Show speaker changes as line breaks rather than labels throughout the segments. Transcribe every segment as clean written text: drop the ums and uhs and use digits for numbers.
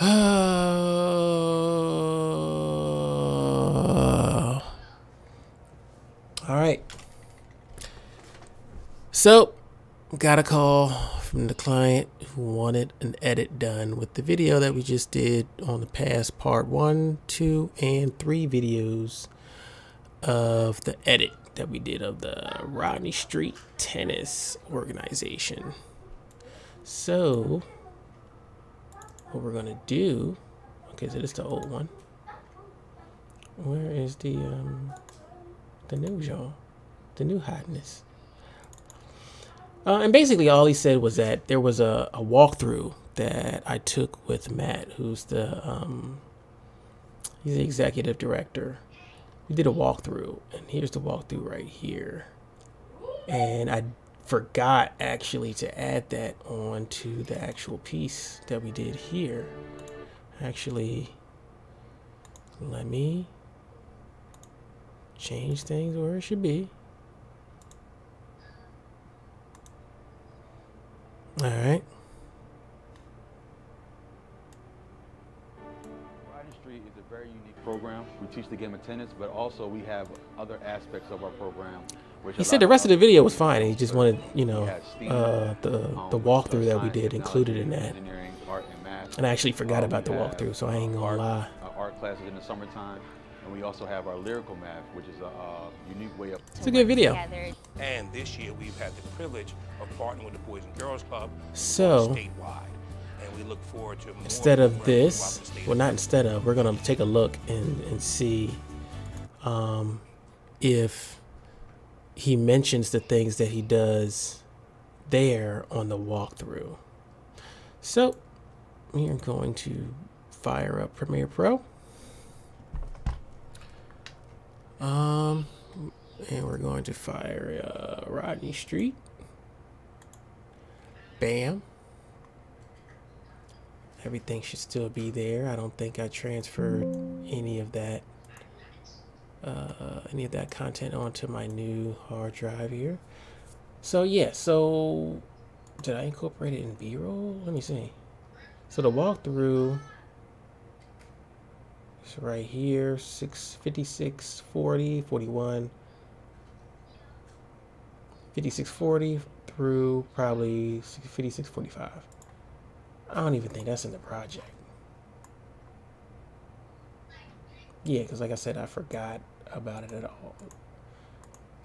All right. So, got a call from the client who wanted an edit done with the video that we just did on the past part 1, 2, and 3 videos of the edit that we did of the Rodney Street Tennis Organization. So, what we're gonna do? Okay, so this is the old one. Where is the new Jean, the new hotness? And basically, all he said was that there was a walkthrough that I took with Matt, who's he's the executive director. We did a walkthrough, and here's the walkthrough right here. And I forgot actually to add that on to the actual piece that we did here. Actually, let me change things where it should be. All right.
Rodney Street is a very unique program. We teach the game of tennis, but also we have other aspects of our program.
He said the rest of the video was fine, and he just wanted, you know, the walkthrough that we did included in that. And I actually forgot about the walkthrough, so I ain't gonna lie.
Art classes in the summertime, and we also have our lyrical math, which is a unique way of.
It's a good video.
And this year we've had the privilege of partnering with the Boys and Girls Club
statewide,
and we look forward to more
instead of this, well, not instead of, we're gonna take a look and see if he mentions the things that he does there on the walkthrough. So we are going to fire up Premiere Pro. And we're going to fire Rodney Street. Bam. Everything should still be there. I don't think I transferred any of that content onto my new hard drive here. So yeah, so did I incorporate it in B-roll? Let me see. So the walkthrough is right here, 56, 40, 41, 56, 40 through probably 56, 45. I don't even think that's in the project. Yeah, because like I said, I forgot about it at all.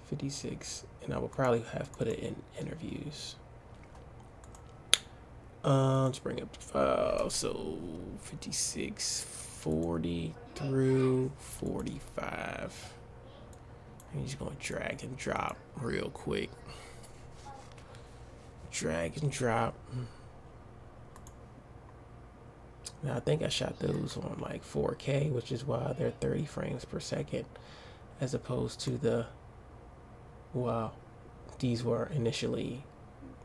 56, and I will probably have put it in interviews. Let's bring up the file. So 56, 40 through 45. I'm just going to drag and drop real quick. Drag and drop. Now I think I shot those on like 4K, which is why they're 30 frames per second, as opposed to the, wow, these were initially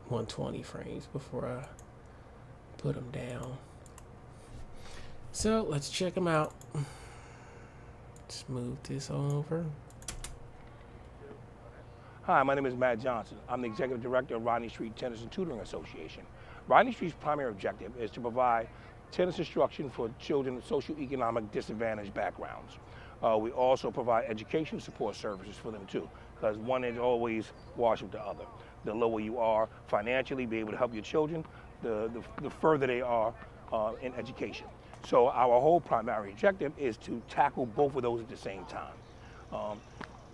120 frames before I put them down. So let's check them out. Let's move this over.
Hi, my name is Matt Johnson. I'm the Executive Director of Rodney Street Tennis and Tutoring Association. Rodney Street's primary objective is to provide tennis instruction for children with socioeconomic disadvantaged backgrounds. We also provide education support services for them too, because one is always wash with the other. The lower you are financially, be able to help your children, the further they are in education. So our whole primary objective is to tackle both of those at the same time.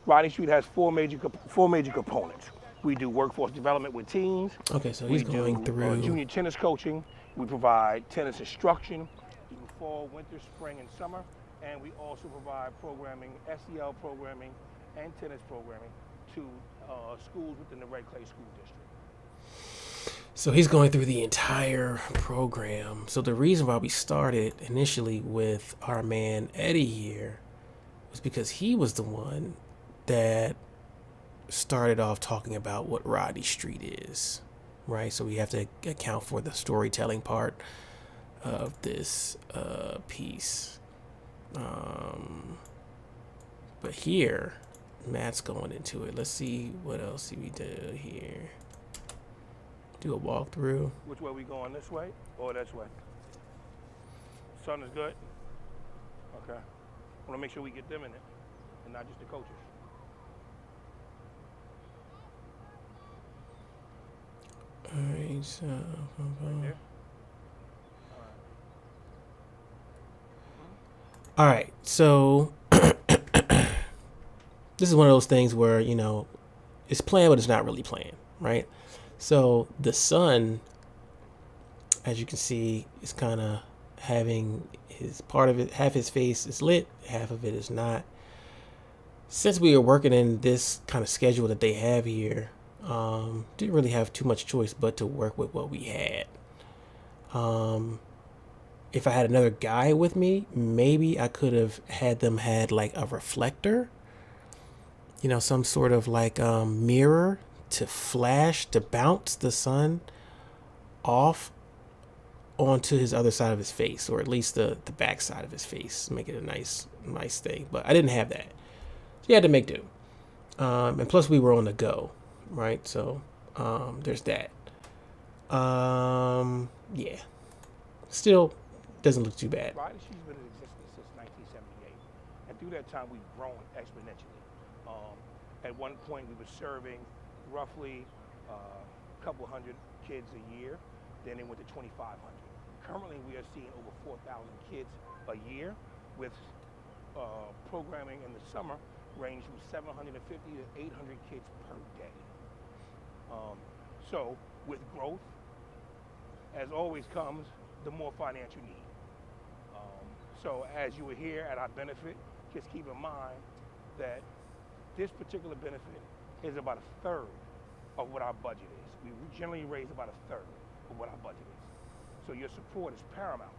Rodney Street has four major components. We do workforce development with teens.
Okay, so he's going through
junior tennis coaching. We provide tennis instruction in fall, winter, spring, and summer. And we also provide programming, SEL programming, and tennis programming to schools within the Red Clay School District.
So he's going through the entire program. So the reason why we started initially with our man Eddie here was because he was the one that started off talking about what Rodney Street is, right? So we have to account for the storytelling part of this piece. But here, Matt's going into it. Let's see what else we do here. Do a walkthrough.
Which way we going, this way or this way? son is good? Okay. Want to make sure we get them in it and not just the coaches.
All right, so.
Right there.
All right, so this is one of those things where, you know, it's planned, but it's not really planned, right? So the sun, as you can see, is kind of having his part of it, half his face is lit, half of it is not. Since we are working in this kind of schedule that they have here, didn't really have too much choice but to work with what we had. If I had another guy with me, maybe I could have had them had like a reflector, you know, some sort of like mirror to flash, to bounce the sun off onto his other side of his face, or at least the back side of his face, make it a nice thing. But I didn't have that, so you had to make do. And plus we were on the go, right? So there's that. Yeah, still doesn't look too bad.
Riding Street's been in existence since 1978, and through that time we've grown exponentially. At one point we were serving roughly a couple hundred kids a year, then it went to 2,500. Currently we are seeing over 4,000 kids a year, with programming in the summer range from 750 to 800 kids per day. So with growth, as always comes the more financial need. So as you were here at our benefit, just keep in mind that this particular benefit is about a third of what our budget is. We generally raise about a third of what our budget is. So your support is paramount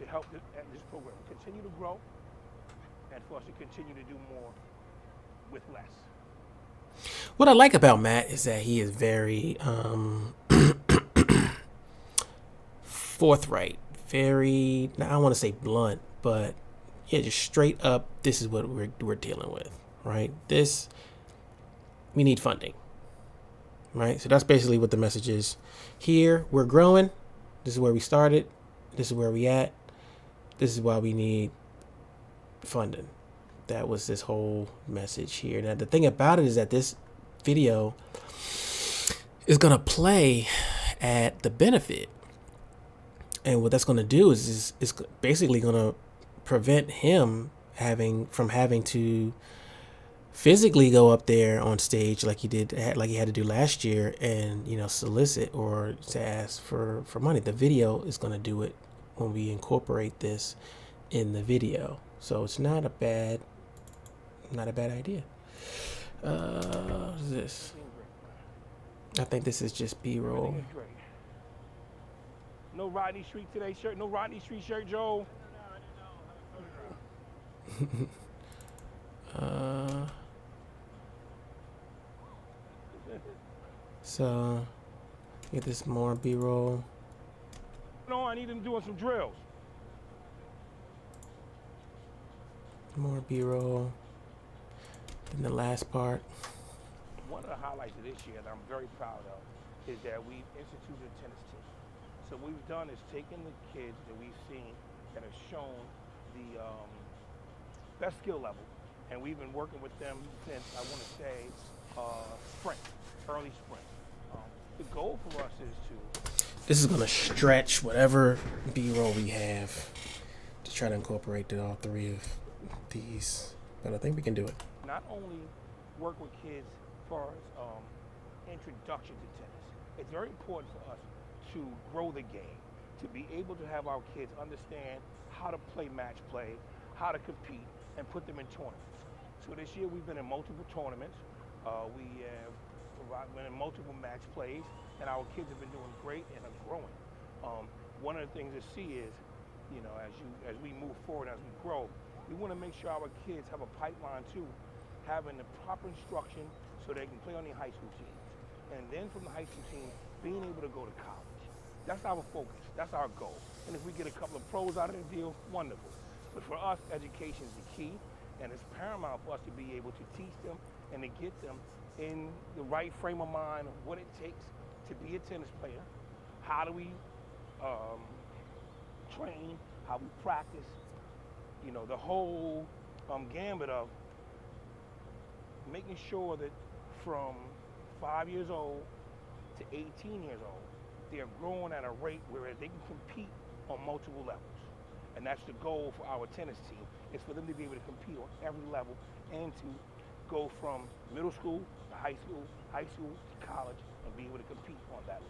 to help this program continue to grow and for us to continue to do more with less.
What I like about Matt is that he is very forthright, very, I don't want to say blunt, but yeah, just straight up, this is what we're dealing with, right? This, we need funding, right? So that's basically what the message is. Here, we're growing. This is where we started. This is where we at. This is why we need funding. That was this whole message here. Now, the thing about it is that this video is going to play at the benefit. And what that's going to do is basically going to prevent him from having to physically go up there on stage like he had to do last year and, you know, solicit or to ask for money. The video is going to do it when we incorporate this in the video. So it's not a bad idea. What is this? I think this is just B-roll.
No Rodney Street today shirt. No Rodney Street shirt, Joe.
So get this more B-roll.
No, I need him doing some drills.
More B-roll. Then the last part.
One of the highlights of this year that I'm very proud of is that we've instituted a tennis team. So what we've done is taken the kids that we've seen that have shown the best skill level, and we've been working with them since, I want to say, early spring. The goal for us is to...
This is going to stretch whatever B-roll we have to try to incorporate all three of these, but I think we can do it.
Not only work with kids as far as introduction to tennis, it's very important for us to grow the game, to be able to have our kids understand how to play match play, how to compete, and put them in tournaments. So this year we've been in multiple tournaments. We have been in multiple match plays, and our kids have been doing great and are growing. One of the things to see is, you know, as we move forward, as we grow, we want to make sure our kids have a pipeline to having the proper instruction so they can play on their high school teams. And then from the high school team, being able to go to college. That's our focus. That's our goal. And if we get a couple of pros out of the deal, wonderful. But for us, education is the key, and it's paramount for us to be able to teach them and to get them in the right frame of mind of what it takes to be a tennis player. How do we train how we practice, you know, the whole gambit of making sure that from 5 years old to 18 years old, they're growing at a rate where they can compete on multiple levels. And that's the goal for our tennis team, is for them to be able to compete on every level and to go from middle school to high school to college, and be able to compete on that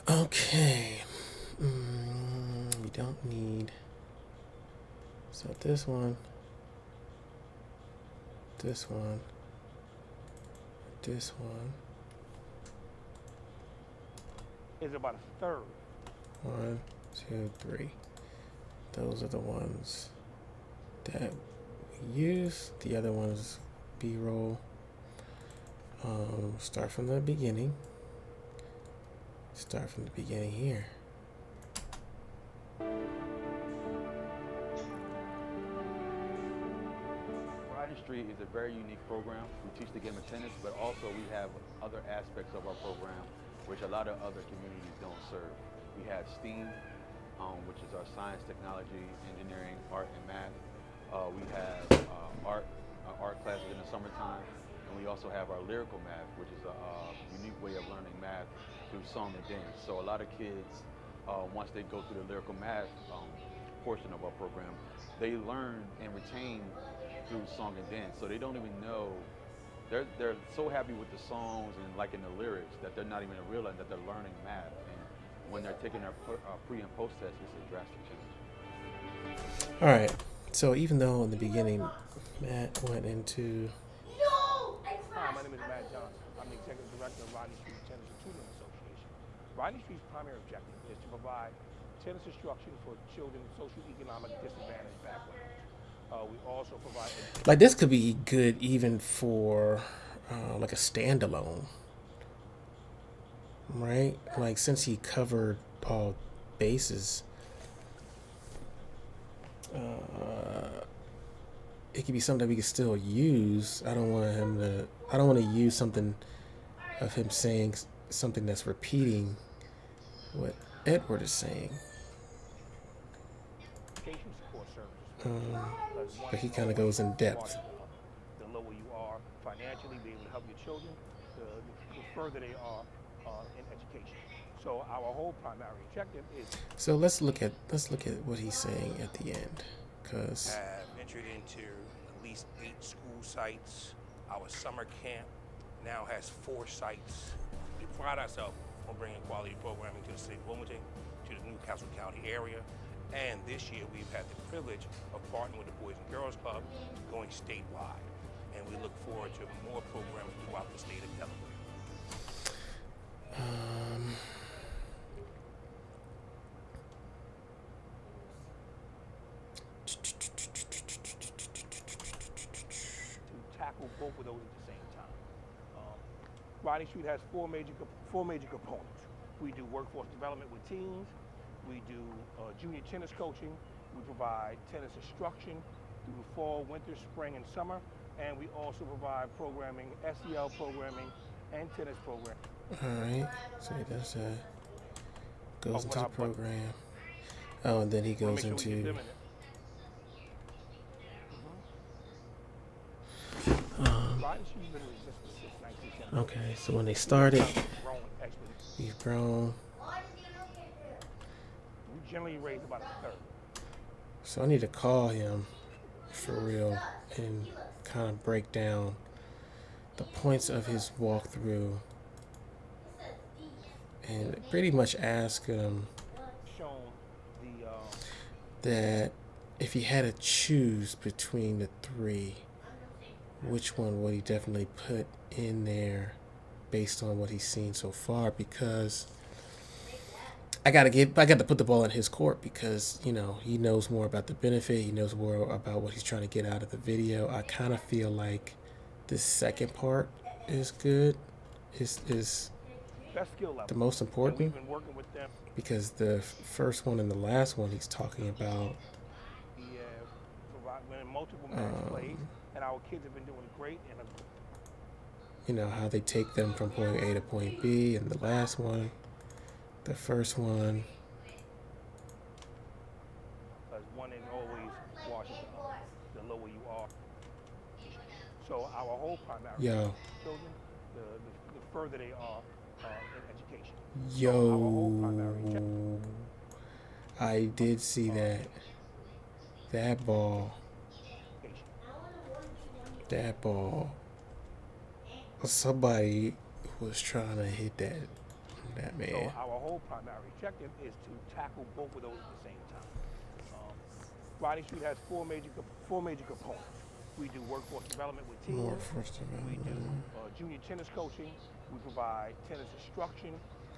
level.
Okay. We don't need. So this one, this one, this one.
Is about a third.
1, 2, 3. Those are the ones that we use. The other ones, B-roll. Start from the beginning. Start from the beginning here.
Riding Street is a very unique program. We teach the game of tennis, but also we have other aspects of our program which a lot of other communities don't serve. We have STEAM, which is our science, technology, engineering, art, and math. We have art classes in the summertime, and we also have our lyrical math, which is a unique way of learning math through song and dance. So a lot of kids, once they go through the lyrical math portion of our program, they learn and retain through song and dance. So they don't even know. They're so happy with the songs and liking the lyrics that they're not even realizing that they're learning math. And when they're taking their pre and post tests, it's a drastic change.
All right. So even though in the beginning, Matt went into.
Hi, my name is Matt Johnson. I'm the Executive Director of Rodney Street Tennis and Tutoring Association. Rodney Street's primary objective is to provide tennis instruction for children with socioeconomic disadvantaged backgrounds. We also provide.
Like this could be good even for like a standalone, right? Like since he covered all bases, it could be something that we could still use. I don't want to use something of him saying something that's repeating what Edward is saying.
Education support services.
But he kind of goes in depth.
The lower you are financially, be able to help your children, the further they are in education. So our whole primary objective is.
So let's look at what he's saying at the end, because
have entered into at least 8 school sites. Our summer camp now has 4 sites. We pride ourselves on bringing quality programming to the city of Wilmington, to the Newcastle County area. And this year we've had the privilege of partnering with the Boys and Girls Club, going statewide. And we look forward to more programs throughout the state of Delaware. To tackle both of those at the same time. Rodney Street has four major components. We do workforce development with teens. We do junior tennis coaching. We provide tennis instruction through the fall, winter, spring, and summer. And we also provide programming, SEL programming, and tennis programming.
all right. So he does that. Goes into the program. Oh, and then he goes into. Okay, so when they started, we've grown.
We generally raise about a third.
So I need to call him for real and kind of break down the points of his walkthrough and pretty much ask him that if he had to choose between the 3, which one would he definitely put in there based on what he's seen so far, because I got to put the ball in his court, because he knows more about the benefit, he knows more about what he's trying to get out of the video. I kind of feel like this second part is good, is the most important, because the first one and the last one he's talking about
multiple match plays, and our kids have been doing great.
How they take them from point A to point B, and the last one, the first one,
one is always Washington, the lower you are. So our whole primary
Yo.
children, the further they are in education.
Yo.
So our whole primary
I did see that. That ball.
education.
That ball. Somebody was trying to hit that man.
So our whole primary objective is to tackle both of those at the same time. Rodney Street has four major components. We do workforce development with teams.
Workforce
We do
development.
junior tennis coaching. We provide tennis instruction.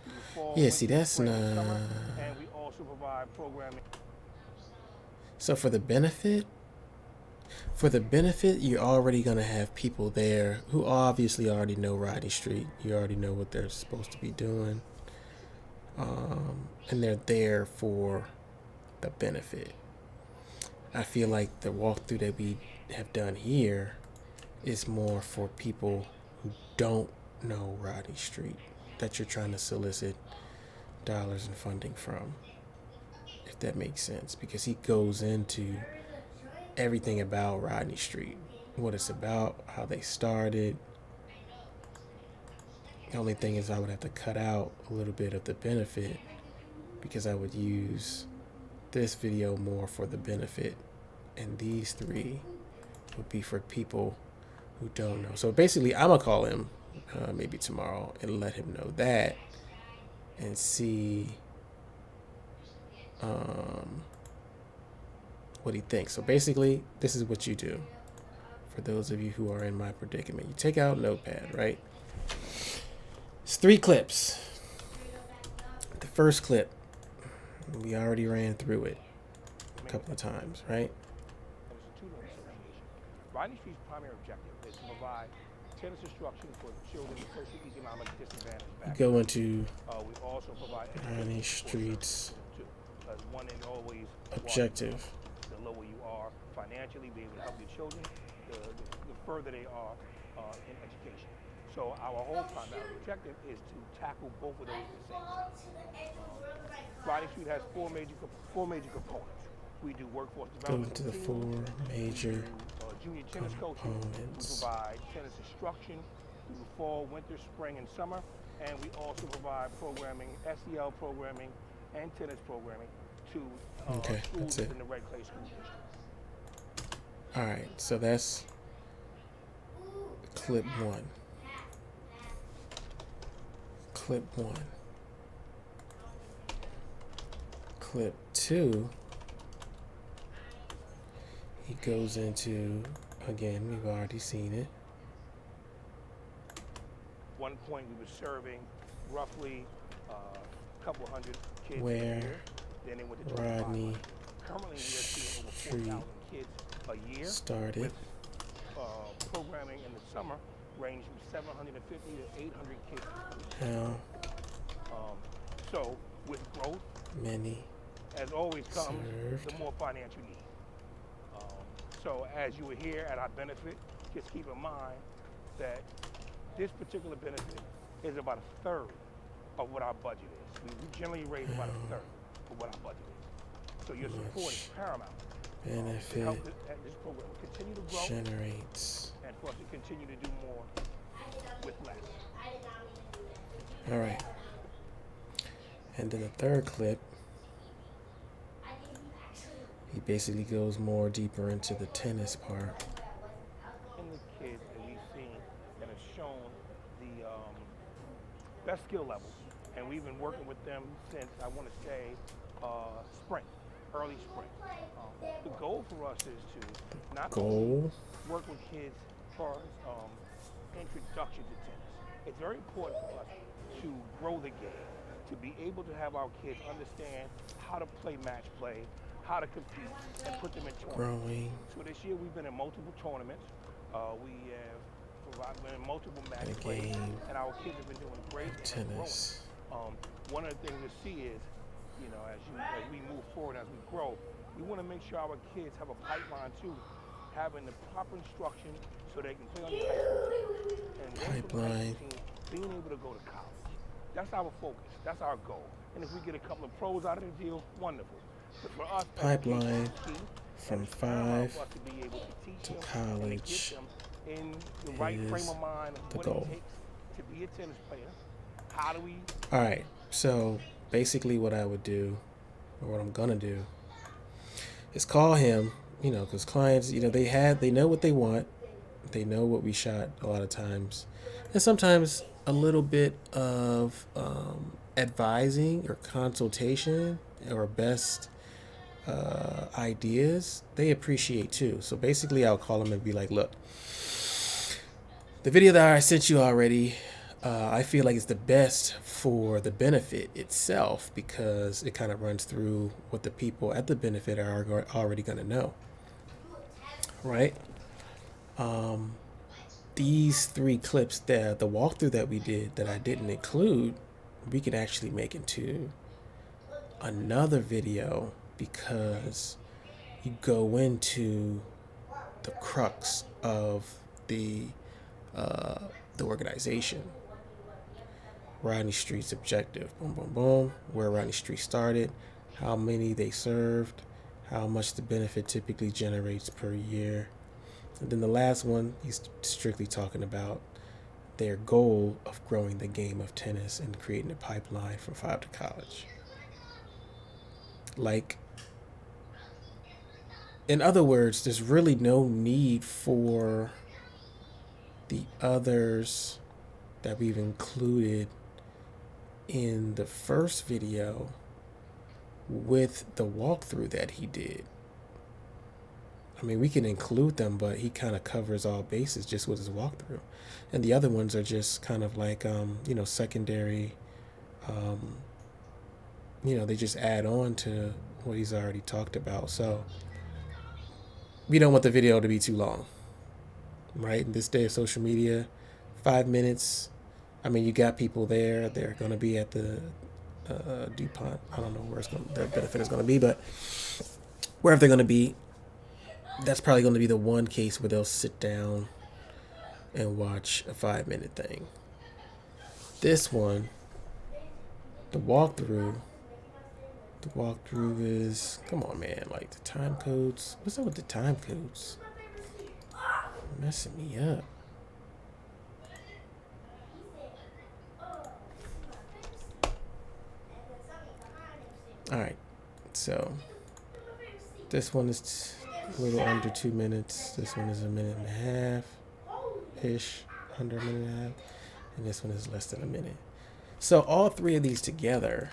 We do fall,
Yeah, see,
winter,
that's
spring, and summer.
not.
And we also provide programming.
So for the benefit, you're already gonna have people there who obviously already know Rodney Street. You already know what they're supposed to be doing, and they're there for the benefit. I feel like the walkthrough that we have done here is more for people who don't know Rodney Street, that you're trying to solicit dollars and funding from, if that makes sense, because he goes into everything about Rodney Street, what it's about, how they started. The only thing is I would have to cut out a little bit of the benefit because I would use this video more for the benefit, and these three would be for people who don't know. So basically, I'm gonna call him maybe tomorrow and let him know that, and see what he thinks. So basically, this is what you do. For those of you who are in my predicament, you take out Notepad, right? It's 3 clips. The first clip, we already ran through it a couple of times, right?
Rodney Street's primary objective is to provide tennis instruction for children with socioeconomic disadvantage backgrounds.
Go into
We also provide
Rodney Street's
one is always
objective.
The lower you are financially, be able to help your children, the further they are in education. So our whole primary objective is to tackle both of those at the same time. Rodney Street has four major components. We do workforce
Go
development.
into the 4 major
Junior tennis coaching. We
components.
provide tennis instruction through fall, winter, spring, and summer. And we also provide programming, SEL programming, and tennis programming to
Okay,
schools
that's it.
in the Red Clay School District.
All right, so that's clip 1. Clip 1. Clip 2. He goes into, again, we've already seen it.
One point we were serving roughly a couple hundred kids a
Where
year. Then they went to 2500.
Rodney
Currently we are seeing over
Street
4,000 kids a year.
started.
With programming in the summer range from 750 to 800 kids.
How
So with growth,
many
as always comes
served?
the more financial need. So as you were here at our benefit, just keep in mind that this particular benefit is about a third of what our budget is. We generally raise about a third of what our budget is. So your support is paramount. To
Benefit
help this program continue to grow
generates.
and for us to continue to do more with less.
All right. And then the third clip, he basically goes more deeper into the tennis part.
In the kids that we've seen that have shown the best skill levels, and we've been working with them since, I want to say, spring, early spring. The goal for us is to not only work with kids as far as introduction to tennis. It's very important for us to grow the game, to be able to have our kids understand how to play match play, how to compete, and put them in tournaments.
Growing
So this year we've been in multiple tournaments. We have been in multiple match
the
plays,
game
and our kids have been doing great and
tennis.
growing. One of the things we see is, you know, as we move forward, as we grow, we want to make sure our kids have a pipeline too, having the proper instruction so they can play on the high school team. And then from the high school team, being able to go to college. That's our focus. That's our goal. And if we get a couple of pros out of the deal, wonderful. But for us, education
Pipeline
is key, and
from
it's paramount
5
for us to be able to teach
to
them and to get
college
them in the right frame
is
of mind of
the
what
goal.
it takes to be a tennis player. How do we?
All right. So basically, what I would do, or what I'm gonna do, is call him. Because clients, they know what they want. They know what we shot a lot of times, and sometimes a little bit of advising or consultation or best ideas they appreciate too. So basically, I'll call them and be like, "Look, the video that I sent you already, I feel like it's the best for the benefit itself because it kind of runs through what the people at the benefit are already going to know, right? These 3 clips, that the walkthrough that we did that I didn't include, we could actually make into another video because you go into the crux of the organization. Rodney Street's objective, boom, boom, boom, where Rodney Street started, how many they served, how much the benefit typically generates per year. And then the last one, he's strictly talking about their goal of growing the game of tennis and creating a pipeline from 5 to college. Like, in other words, there's really no need for the others that we've included in the first video with the walkthrough that he did. I mean, we can include them, but he kind of covers all bases just with his walkthrough. And the other ones are just kind of like, secondary. They just add on to what he's already talked about. So we don't want the video to be too long, right? In this day of social media, 5 minutes. I mean, you got people there. They're going to be at the DuPont. I don't know where their benefit is going to be, but wherever they're going to be, that's probably going to be the one case where they'll sit down and watch a 5-minute thing. This one, the walkthrough is, come on, man, like the time codes. What's up with the time codes? Messing me up. All right, so this one is a little under 2 minutes. This one is a minute and a half-ish, under a minute and a half. And this one is less than a minute. So all 3 of these together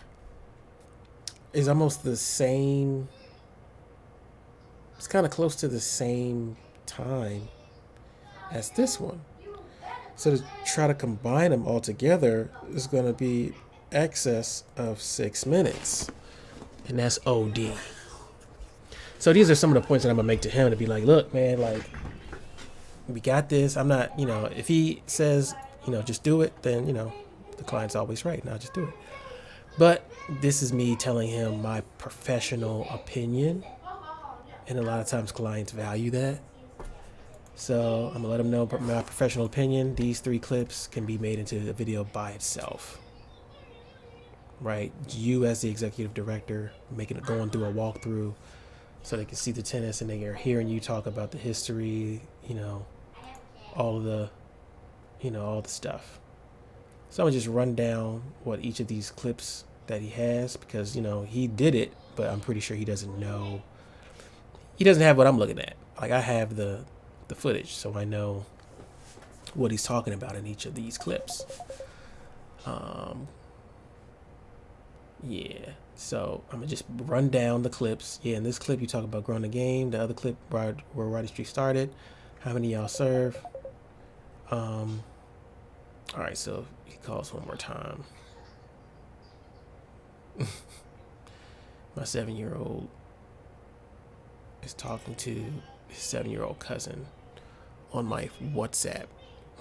is almost the same. It's kind of close to the same time as this one. So to try to combine them all together is going to be excess of 6 minutes. And that's OD. So these are some of the points that I'm going to make to him to be like, look, man, like, we got this. I'm not, if he says, just do it, then, the client's always right. Now just do it. But this is me telling him my professional opinion. And a lot of times clients value that. So I'm going to let him know my professional opinion. These 3 clips can be made into a video by itself. Right? You as the executive director going through a walkthrough so they can see the tennis and they are hearing you talk about the history, all of the, all the stuff. So I'm going to just run down what each of these clips that he has because, he did it, but I'm pretty sure he doesn't know. He doesn't have what I'm looking at. Like, I have the footage, so I know what he's talking about in each of these clips. Yeah, so I'm going to just run down the clips. Yeah, in this clip, you talk about growing the game. The other clip, where Rodney Street started. How many y'all serve? All right, so he calls one more time. My 7-year-old is talking to his 7-year-old cousin on my WhatsApp.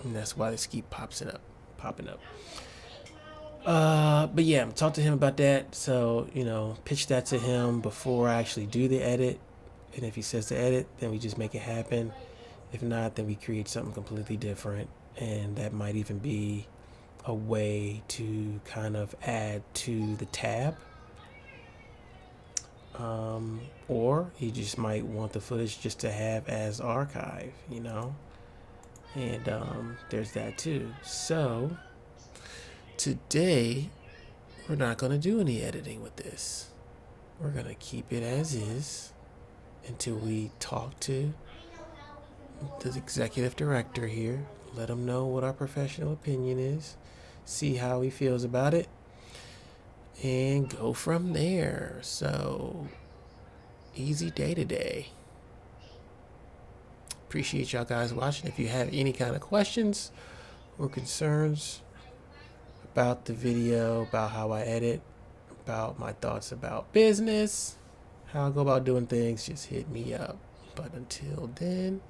And that's why this keep popping up. But yeah, talk to him about that. So, pitch that to him before I actually do the edit. And if he says to edit, then we just make it happen. If not, then we create something completely different. And that might even be a way to kind of add to the tab. Or you just might want the footage just to have as archive, you know, and there's that too. So today we're not going to do any editing with this. We're going to keep it as is until we talk to the executive director here, let him know what our professional opinion is, see how he feels about it, and go from there. So easy day today. Appreciate y'all guys watching. If you have any kind of questions or concerns about the video, about how I edit, about my thoughts about business, how I go about doing things, just hit me up. But until then,